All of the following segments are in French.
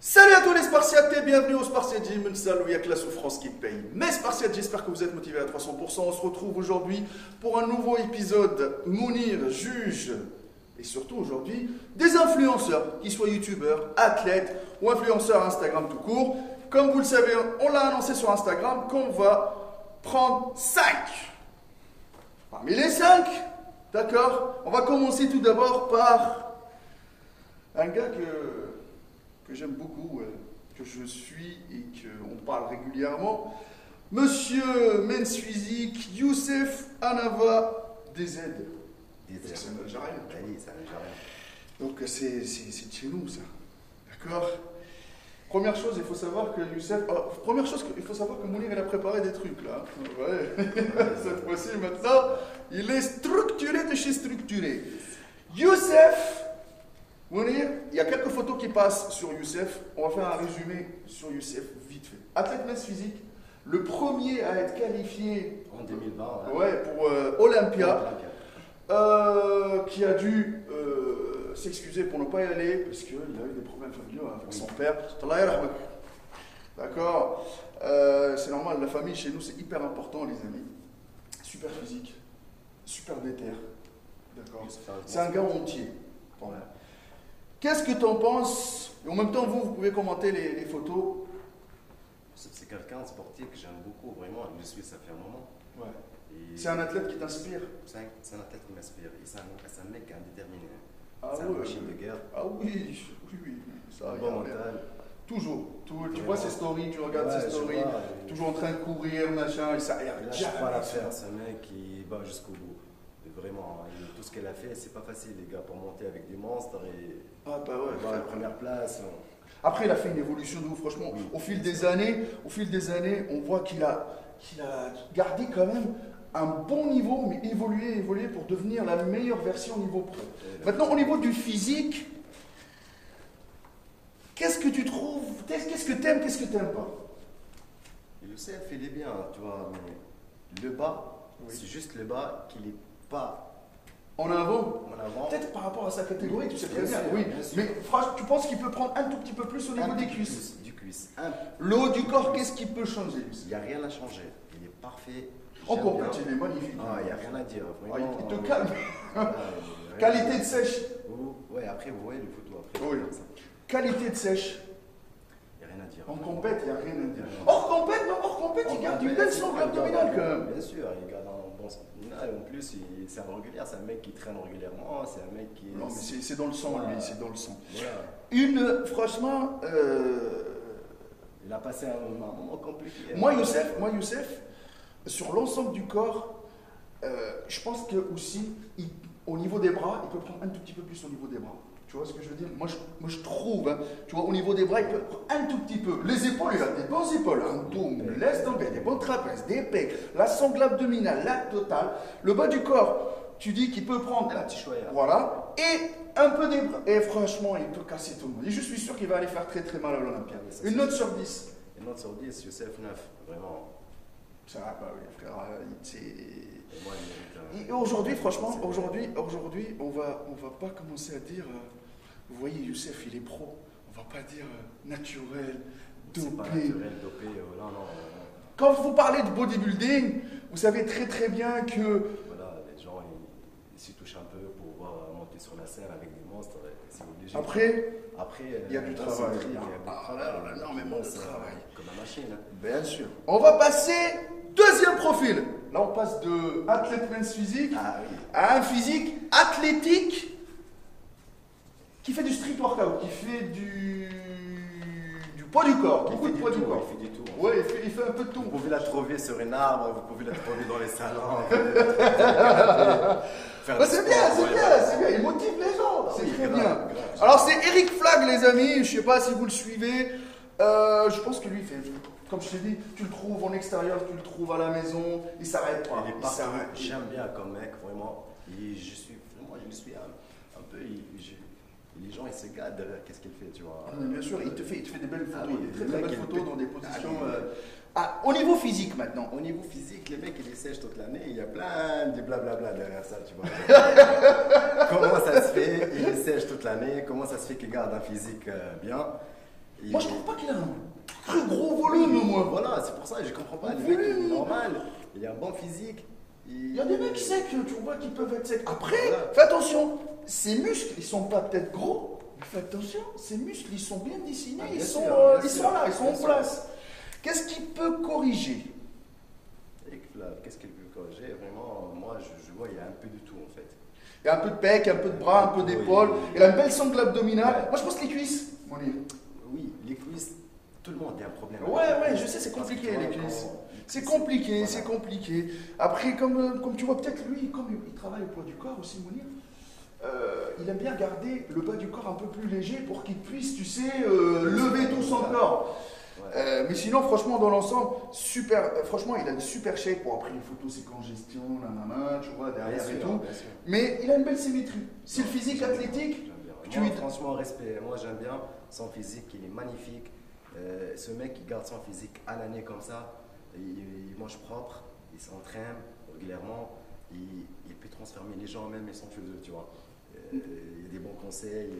Salut à tous les Spartiates et bienvenue au Spartiate Gym, une salle où il n'y a que la souffrance qui paye. Mes Spartiates, j'espère que vous êtes motivés à 300%. On se retrouve aujourd'hui pour un nouveau épisode Mounir juge et surtout aujourd'hui des influenceurs, qu'ils soient youtubeurs, athlètes ou influenceurs Instagram tout court. Comme vous le savez, on l'a annoncé sur Instagram qu'on va prendre 5. Parmi les 5, d'accord, on va commencer tout d'abord par un gars que j'aime beaucoup, que je suis et qu'on parle régulièrement. Monsieur Men's Physique, Youssef Anava DZ. C'est un Algérien. Oui, c'est un Algérien. Donc c'est de chez nous ça. D'accord. Première chose, il faut savoir que Youssef. Première chose, il faut savoir que Mounir il a préparé des trucs là. Ouais. Cette fois-ci maintenant, il est structuré de chez structuré. Youssef. Mounir, il y a quelques photos qui passent sur Youssef. On va faire un résumé sur Youssef vite fait. Athlète Men's Physique, le premier à être qualifié en 2020 pour Olympia, qui a dû s'excuser pour ne pas y aller parce qu'il a eu des problèmes familiaux avec son père. D'accord. C'est normal, la famille chez nous c'est hyper important les amis. Super physique, super déter. D'accord. C'est un gars entier. Voilà. Qu'est-ce que tu en penses? Et en même temps, vous pouvez commenter les photos. C'est quelqu'un de sportif que j'aime beaucoup, vraiment. Je suis, ça fait un moment. Ouais. C'est un athlète qui t'inspire? C'est un athlète qui m'inspire. C'est un mec indéterminé. Ah c'est une machine de guerre. Ah oui, oui. Ça, un bon mental. Toujours. Tu vois ses stories, tu regardes ses stories. Toujours en train de courir, machin. Il lâche pas l'affaire. C'est un mec qui va jusqu'au bout. Vraiment, tout ce qu'elle a fait, c'est pas facile, les gars, pour monter avec des monstres et avoir la première place. Après, il a fait une évolution de ouf, franchement. Oui, au fil des années, on voit qu'il a gardé quand même un bon niveau, mais évolué pour devenir la meilleure version au niveau pro. Maintenant, au niveau du physique, qu'est-ce que tu trouves? Qu'est-ce que t'aimes, qu'est-ce que t'aimes pas? Youssef, il est bien, tu vois, mais le bas, c'est juste le bas qu'il est pas en avant. Peut-être par rapport à sa catégorie, tu sais très bien. Oui, mais franchement, tu penses qu'il peut prendre un tout petit peu plus au niveau des cuisses? Du cuisse. Le haut du corps, qu'est-ce qu'il peut changer? Il n'y a rien à changer. Il est parfait. En compète, il est magnifique. Il n'y a rien à dire. Vraiment, il te calme. Qualité de sèche. Oui, après, vous voyez les photos. Après, oui. Qualité de sèche. Il n'y a rien à dire. En compète, il n'y a rien à dire. Hors compète, il garde une belle sangle abdominale quand même. Bien sûr, il garde un bon sangle abdominal. En plus, c'est un régulier, c'est un mec qui traîne régulièrement. C'est un mec qui. Non, mais c'est dans le sang, lui, c'est dans le sang. Voilà. Franchement. Il a passé un moment compliqué. Moi, Youssef, sur l'ensemble du corps, je pense que aussi, au niveau des bras, il peut prendre un tout petit peu plus au niveau des bras. Tu vois ce que je veux dire? Moi, je trouve, hein, tu vois, au niveau des bras, il peut prendre un tout petit peu. Les épaules, il a des bonnes épaules, un dos, laisse tomber, des bons trapèzes, des pecs, la sangle abdominale, la totale. Le bas du corps, tu dis qu'il peut prendre un petit choya. Voilà, et un peu des bras. Et franchement, il peut casser tout le monde. Et je suis sûr qu'il va aller faire très très mal à l'Olympia. Une note sur 10. Une note sur 10, Youssef 9, vraiment. Ça va pas, oui, frère. Et aujourd'hui, franchement, aujourd'hui, on va pas commencer à dire, vous voyez, Youssef, il est pro. On va pas dire naturel, dopé. C'est pas naturel, dopé, non. Quand vous parlez de bodybuilding, vous savez très très bien que... Voilà, les gens, ils s'y touchent un peu pour pouvoir monter sur la scène avec des monstres, c'est obligé. Après, il y a du travail. Il y a énormément de travail. Comme la machine. Bien sûr. On va passer deuxième profil. Là, on passe de athlète Men's Physique à un physique athlétique qui fait du street workout, qui fait du poids du corps, beaucoup de poids du corps. Il fait du tout. Oui, il fait un peu de tout. Vous pouvez la trouver sur un arbre, vous pouvez la trouver dans les salons. C'est bien, il motive les gens, c'est très bien. Alors c'est Eric Flag les amis, je ne sais pas si vous le suivez, je pense que lui il fait, comme je t'ai dit, tu le trouves en extérieur, tu le trouves à la maison, il s'arrête pas. Il s'arrête. J'aime bien comme mec, vraiment, je suis un peu, les gens ils se gardent derrière qu'est-ce qu'il fait, tu vois. Bien sûr, il te fait des belles photos, des très belles photos dans des positions... au niveau physique maintenant. Au niveau physique, les mecs ils sèchent toute l'année, il y a plein de blablabla derrière ça, tu vois. Comment ça se fait, ils sèchent toute l'année, comment ça se fait qu'ils gardent un physique bien? Moi, je trouve pas qu'il a un très gros volume, moi. Voilà, c'est pour ça, je comprends pas. Le mec, il est normal, il a un bon physique. Il y a des mecs secs, tu vois, qui peuvent être secs. Après, fais attention, ses muscles, ils sont pas peut-être gros, mais fais attention, ses muscles, ils sont bien dessinés, ils sont là, ils sont en place. Qu'est-ce qu'il peut corriger? Qu'est-ce qu'il peut corriger? Vraiment, moi, je vois, il y a un peu de tout, en fait. Il y a un peu de pec, un peu de bras, un peu d'épaule. Il a une belle sangle abdominale. Moi, je pense les cuisses, Mounir. Oui, les cuisses, tout le monde a un problème. Ouais, je sais, c'est compliqué, les cuisses. C'est compliqué, c'est compliqué. Après, comme tu vois, peut-être lui, comme il travaille au poids du corps aussi, Mounir, il aime bien garder le bas du corps un peu plus léger pour qu'il puisse, tu sais, lever tout son corps. Mais sinon, franchement, dans l'ensemble, super. Franchement, il a une super shape. Bon, après, les photos, c'est congestion, tu vois, derrière et tout. Mais il a une belle symétrie. C'est le physique athlétique. Franchement, respect. Moi, j'aime bien son physique, il est magnifique. Ce mec, il garde son physique à l'année comme ça. Il mange propre, il s'entraîne régulièrement. Il peut transformer les gens même et son cheveux, tu vois. Il y a des bons conseils,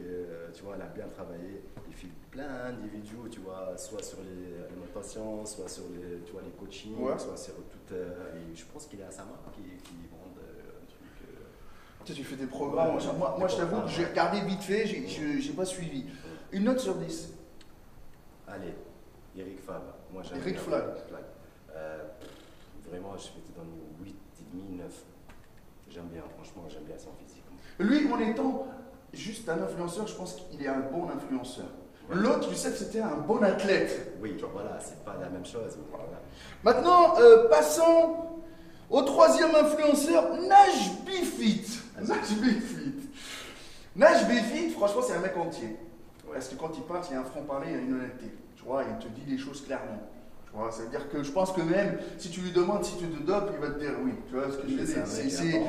tu vois, il a bien travaillé. Il fait plein d'individus, tu vois, soit sur l'alimentation, soit sur tu vois, les coachings, soit sur tout. Et je pense qu'il est à sa marque qui vend un truc. Tu fais des programmes. Moi je t'avoue, j'ai regardé vite fait, j'ai pas suivi. Une note sur 10. Allez, Eric Fab. Moi, j'aime Eric Flag. Flag. Vraiment, je vais te donner 8,5, 9. J'aime bien, franchement, j'aime bien son physique. Lui, en étant juste un influenceur, je pense qu'il est un bon influenceur. L'autre, tu sais que c'était un bon athlète. Oui, voilà, c'est pas la même chose. Voilà. Maintenant, passons au troisième influenceur, Naj Bifit. Naj Bifit, franchement, c'est un mec entier. Parce que quand il parle, il y a un franc-parler, il y a une honnêteté. Tu vois, il te dit les choses clairement. Tu vois, ça veut dire que je pense que même si tu lui demandes si tu te dopes, il va te dire oui. Tu vois ce que je veux dire?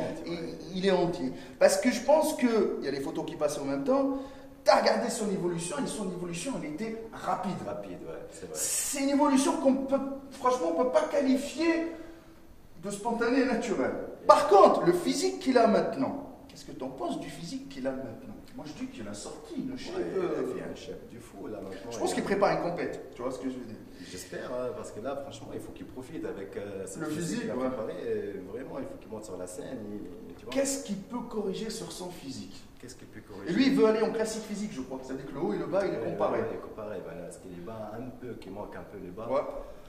Il est entier. Parce que je pense qu'il y a les photos qui passent en même temps. Tu as regardé son évolution et son évolution, elle était rapide. Rapide, ouais, c'est vrai. C'est une évolution qu'on peut, franchement, on ne peut pas qualifier de spontanée et naturelle. Par contre, le physique qu'il a maintenant, qu'est-ce que tu en penses du physique qu'il a maintenant? Moi, je dis qu'il a sorti une shape. Il fait un shape du fou, là, maintenant. Je pense qu'il prépare une compète. Tu vois ce que je veux dire? J'espère, hein, parce que là, franchement, il faut qu'il profite avec le physique qu'il a préparé. Vraiment, il faut qu'il monte sur la scène. Qu'est-ce qu'il peut corriger sur son physique? Qu'est-ce qu'il peut corriger? Et lui, il veut aller en classique physique, je crois. Ça veut dire que le haut et le bas, il est comparé. Il est comparé. Voilà. Parce qu'il est bas un peu, qu'il manque un peu le bas.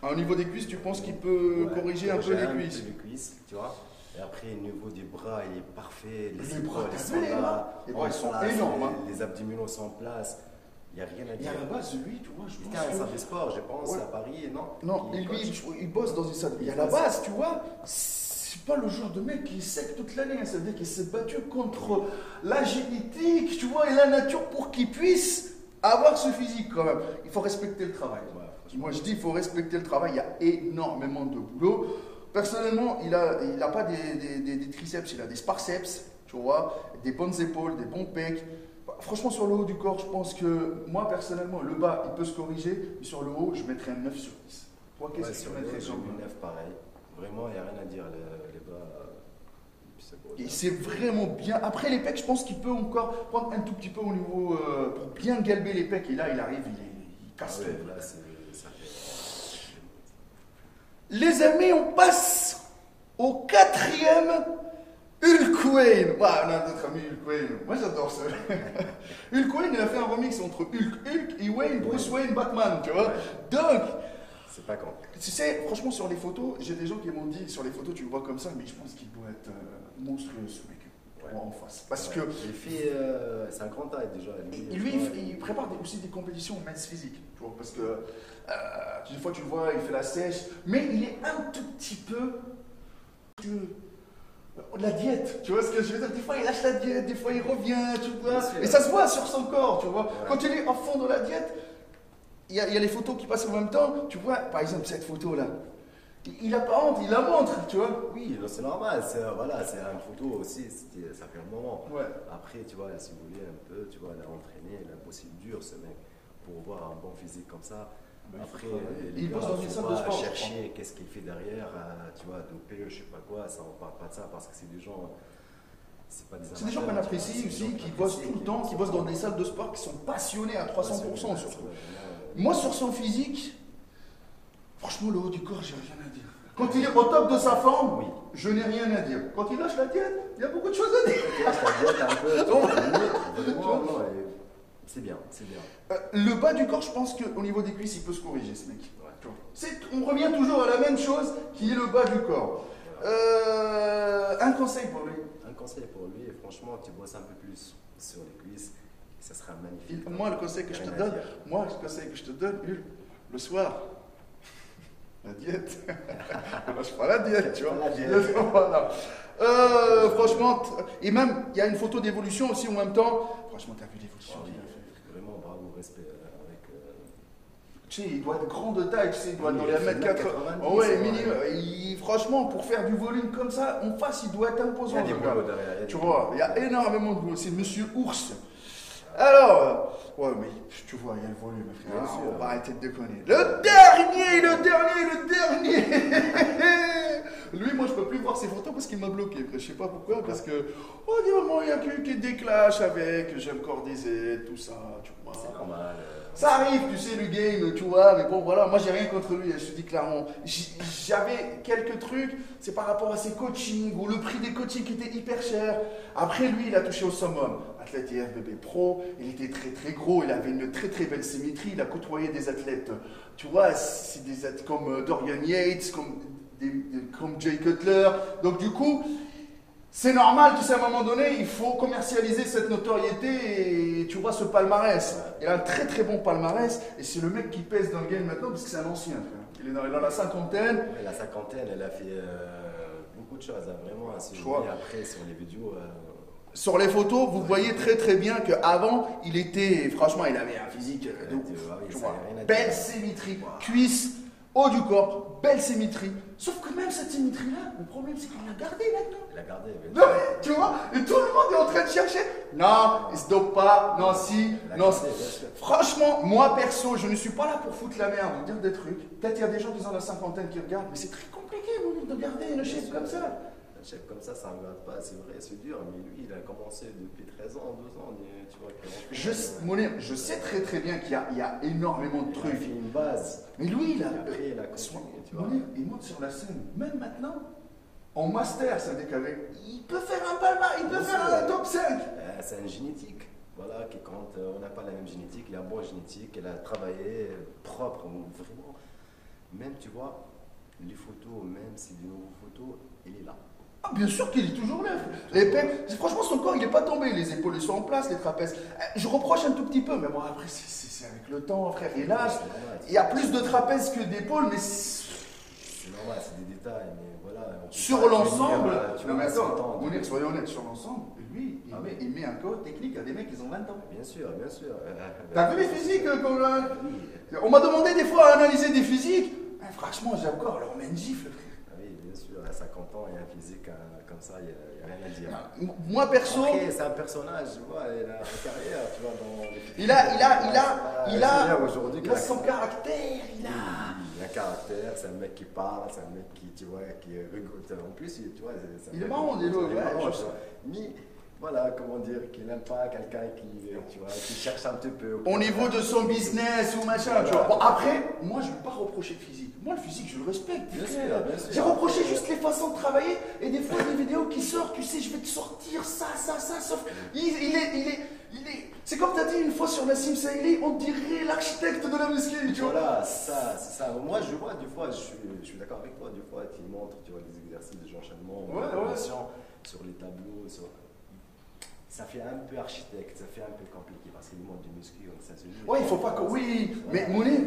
Au niveau des cuisses, tu penses qu'il peut corriger un peu les cuisses? Les cuisses, tu vois. Et après, au niveau des bras, il est parfait. Les bras, les bras, ils sont énormes. Les abdominaux sont en place. Il n'y a rien à dire. Et à la base, lui, tu vois, je pense. Il était à un salle de sport, je pense, à Paris, non? Non, il bosse dans une salle. Et à la base, tu vois, c'est pas le genre de mec qui est sec toute l'année. Ça veut dire qu'il s'est battu contre la génétique, tu vois, et la nature pour qu'il puisse avoir ce physique quand même. Il faut respecter le travail. Moi, je dis, il faut respecter le travail. Il y a énormément de boulot. Personnellement, il a pas des triceps, il a des sparceps, tu vois, des bonnes épaules, des bons pecs. Franchement, sur le haut du corps, je pense que moi, personnellement, le bas, il peut se corriger, mais sur le haut, je mettrais un 9 sur 10. Toi, qu'est-ce que tu mettrais sur le haut? 9 pareil. Vraiment, il n'y a rien à dire. Les bas, et c'est vraiment bien. Après, les pecs, je pense qu'il peut encore prendre un tout petit peu au niveau pour bien galber les pecs. Et là, il arrive, il casse tout. Là, ça fait... Les amis, on passe au quatrième Hulk Wayne. Notre ami Hulk Wayne. Moi, j'adore ça. Hulk Wayne, il a fait un remix entre Hulk et Wayne, Bruce Wayne, Batman, tu vois. Donc, c'est pas con. Tu sais, franchement, sur les photos, j'ai des gens qui m'ont dit, sur les photos, tu le vois comme ça, mais je pense qu'il doit être monstrueux, ce mec, en face. Parce que... Il fait... c'est un grand taille, déjà. Lui, il prépare aussi des compétitions men's physique, tu vois, parce que des fois, tu le vois, il fait la sèche, mais il est un tout petit peu... la diète, tu vois ce que je veux dire? Des fois, il lâche la diète, des fois, il revient, tu vois. Et ça se voit sur son corps, tu vois. Quand il est à fond dans la diète, il y a les photos qui passent en même temps. Tu vois, par exemple, cette photo-là. Il n'a pas honte, il la montre, tu vois. Oui, c'est normal. Voilà, c'est une photo aussi, ça fait un moment. Ouais. Après, tu vois, si vous voulez un peu, tu vois, il a entraîné, il a bossé dur, ce mec, pour avoir un bon physique comme ça. Après, il bosse dans une salle de sport. Chercher qu'est-ce qu'il fait derrière, tu vois, dopé, je sais pas quoi, ça on parle pas de ça parce que c'est des gens. C'est des gens qu'on apprécie aussi, qui bossent tout le temps, qui bossent dans des salles de sport, qui sont passionnés à 300% surtout. Moi, sur son physique, franchement, le haut du corps, j'ai rien à dire. Quand il est au top de sa forme, Oui. je n'ai rien à dire. Quand il lâche la diète, il y a beaucoup de choses à dire. C'est bien, c'est bien. Le bas du corps, je pense qu'au niveau des cuisses, il peut se corriger, ce mec. Ouais. On revient toujours à la même chose, qui est le bas du corps. Un conseil pour lui. Un conseil pour lui, franchement, tu bosses un peu plus sur les cuisses, ça sera magnifique. Moi, le conseil que je te donne, le soir, la diète. Je lâche pas la diète, tu vois. Voilà. Franchement, et même, il y a une photo d'évolution aussi en même temps. Franchement, tu as vu l'évolution. Vraiment, bravo, respect avec. Tu sais, il doit être grand de taille, tu sais, il doit être dans les 1m80. 90, Ouais, minimum. Franchement, pour faire du volume comme ça, en face, il doit être imposant. Il y a des boulots derrière. Tu vois, il y a énormément de boulot. C'est Monsieur Ours. Alors, ouais, mais tu vois, il y a le volume, frère. On va arrêter de déconner. Le dernier Lui, moi, je peux plus voir ses photos parce qu'il m'a bloqué. Je sais pas pourquoi, parce que, du moment, il y a que des clashs avec, j'aime corps Z, tout ça, tu vois. C'est normal. Ça arrive, tu sais, le game, tu vois, mais bon, voilà, moi, j'ai rien contre lui, je te dis clairement. J'avais quelques trucs, c'est par rapport à ses coachings, ou le prix des coachings qui était hyper cher. Après, lui, il a touché au summum. Athlète IFBB Pro, il était très très gros, il avait une très très belle symétrie, il a côtoyé des athlètes, tu vois, c'est des athlètes comme Dorian Yates, comme Jay Cutler. Donc du coup, c'est normal, tu sais, à un moment donné, il faut commercialiser cette notoriété et tu vois ce palmarès. Il a un très très bon palmarès et c'est le mec qui pèse dans le game maintenant parce que c'est un ancien. Il est dans la cinquantaine. Ouais, la cinquantaine, elle a fait beaucoup de choses, hein, vraiment. Et après, sur les vidéos. Sur les photos, vous voyez très très bien qu'avant, il était, franchement, il avait un physique de ouf. Tu vois, belle symétrie, cuisse, haut du corps, belle symétrie. Sauf que même cette symétrie-là, le problème c'est qu'il l'a gardée maintenant. Il l'a gardée. Non mais, tu vois, et tout le monde est en train de chercher. Non, il se dope pas, non si, non. Franchement, moi perso, je ne suis pas là pour foutre la merde ou dire des trucs. Peut-être il y a des gens qui ont la cinquantaine qui regardent, mais c'est très compliqué de garder une shape comme ça. Chef comme ça ne regarde pas, c'est vrai, c'est dur, mais lui, il a commencé depuis 13 ans, 12 ans, tu vois. Mounir, je sais très très bien qu'il y a énormément de trucs. Il a fait une base. Mais lui, il a continué, tu vois. Mounir, il monte sur la scène, même maintenant, en master, c'est décalé. Il peut faire un palmarès, il peut faire un top 5. C'est une génétique. Voilà, qui quand on n'a pas la même génétique, il a une bonne génétique, il a travaillé propre, vraiment. Même, tu vois, les photos, même si des nouvelles photos, il est là. Ah, bien sûr qu'il est toujours là. Les pecs, franchement, son corps, il n'est pas tombé. Les épaules, ils sont en place, les trapèzes. Je reproche un tout petit peu, mais bon, après, c'est avec le temps, frère. Et là, il y a plus de trapèzes que d'épaules, mais c'est normal, c'est des détails, mais voilà. Sur l'ensemble, non, mais attends, Mounir, soyons honnêtes, sur l'ensemble, lui, il met un code technique à des mecs qui ont 20 ans. Bien sûr, bien sûr. T'as vu les physiques On m'a demandé des fois à analyser des physiques. Franchement, j'ai encore, alors on met une gifle, frère. Bien sûr, à 50 ans, il y a un physique comme ça, il n'y a rien à dire. Moi perso. Après, c'est un personnage, tu vois, il a une carrière, tu vois, dans les il a son caractère, il a un caractère, c'est un mec qui parle, c'est un mec qui, tu vois, qui rigole. En plus, tu vois, il est marrant, il est marrant. Mais voilà, comment dire, qu'il n'aime pas quelqu'un qui, tu vois, qui cherche un petit peu. Au niveau de son business ou machin, voilà. Tu vois. Bon, après, moi, je ne vais pas reprocher le physique. Moi, le physique, je le respecte. Bien sûr. J'ai reproché juste les façons de travailler et des fois, des vidéos qui sortent, tu sais, je vais te sortir ça, sauf il est. C'est comme tu as dit une fois sur Nassim Saïli, on dirait l'architecte de la muscu, tu vois. Voilà, c'est ça. Moi, je vois, des fois, je suis d'accord avec toi, des fois, tu montres, tu vois, des exercices, des enchaînements, sur les tableaux, ça fait un peu architecte, ça fait un peu compliqué parce qu'il montre du muscu, ça se joue. Ouais, il faut pas que. Oui, mais Mounir,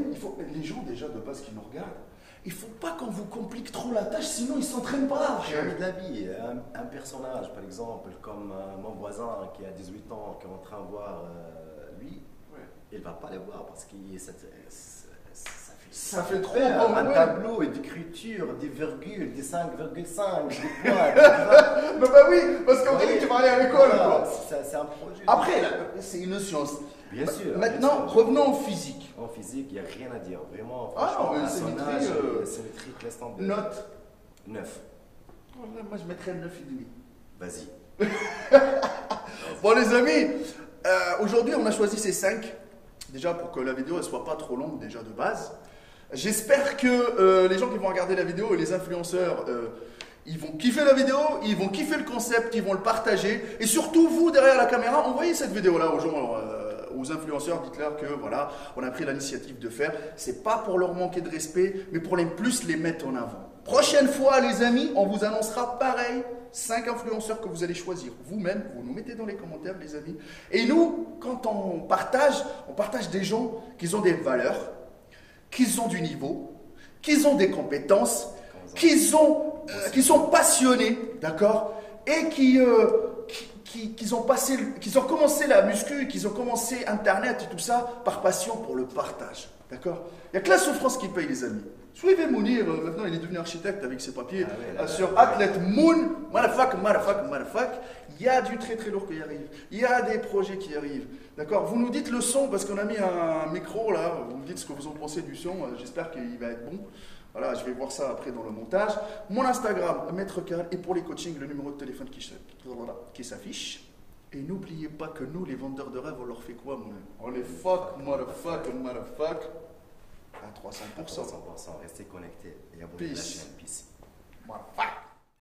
les gens déjà de base qui nous regardent, il faut pas qu'on vous complique trop la tâche, sinon ils s'entraînent pas. J'ai envie de la vie. Un personnage, par exemple, comme mon voisin qui a 18 ans, qui est en train de voir lui, il va pas le voir parce que ça fait trop un tableau et d'écriture, des virgules, des 5,5, des points. Bah oui, parce qu'on dirait que tu vas aller à l'école. Voilà, c'est un projet. Après, c'est une science. Bien sûr. Maintenant, revenons au physique. En physique, il n'y a rien à dire. Vraiment, franchement, symétrique, laisse tomber. Note 9. Moi, je mettrais 9,5. Vas-y. Bon les amis, aujourd'hui on a choisi ces 5, déjà pour que la vidéo ne soit pas trop longue déjà de base. J'espère que les gens qui vont regarder la vidéo et les influenceurs, ils vont kiffer la vidéo, ils vont kiffer le concept, ils vont le partager. Et surtout vous derrière la caméra, envoyez cette vidéo-là aux gens, aux influenceurs, dites-leur que voilà, on a pris l'initiative de faire. C'est pas pour leur manquer de respect, mais pour plus les mettre en avant. Prochaine fois les amis, on vous annoncera pareil. 5 influenceurs que vous allez choisir vous-même, vous nous mettez dans les commentaires les amis. Et nous, quand on partage des gens qui ont des valeurs, qui ont du niveau, qui ont des compétences, qui sont passionnés, d'accord, et qui ont commencé la muscu, qui ont commencé Internet et tout ça par passion pour le partage, d'accord. Il n'y a que la souffrance qui paye les amis. Suivez Mounir, maintenant il est devenu architecte avec ses papiers sur Athlete Moon, motherfuck. Il y a du très très lourd qui arrive, il y a des projets qui arrivent, d'accord. Vous nous dites le son parce qu'on a mis un micro là, vous me dites ce que vous en pensez du son, j'espère qu'il va être bon. Voilà, je vais voir ça après dans le montage. Mon Instagram, Maître Karl, et pour les coachings, le numéro de téléphone qui s'affiche. Et n'oubliez pas que nous, les vendeurs de rêves, on leur fait quoi, mon? On les fuck, motherfuck. À 300%. 300%, restez connectés et abonnez-vous à la chaîne. Peace. Motherfuck.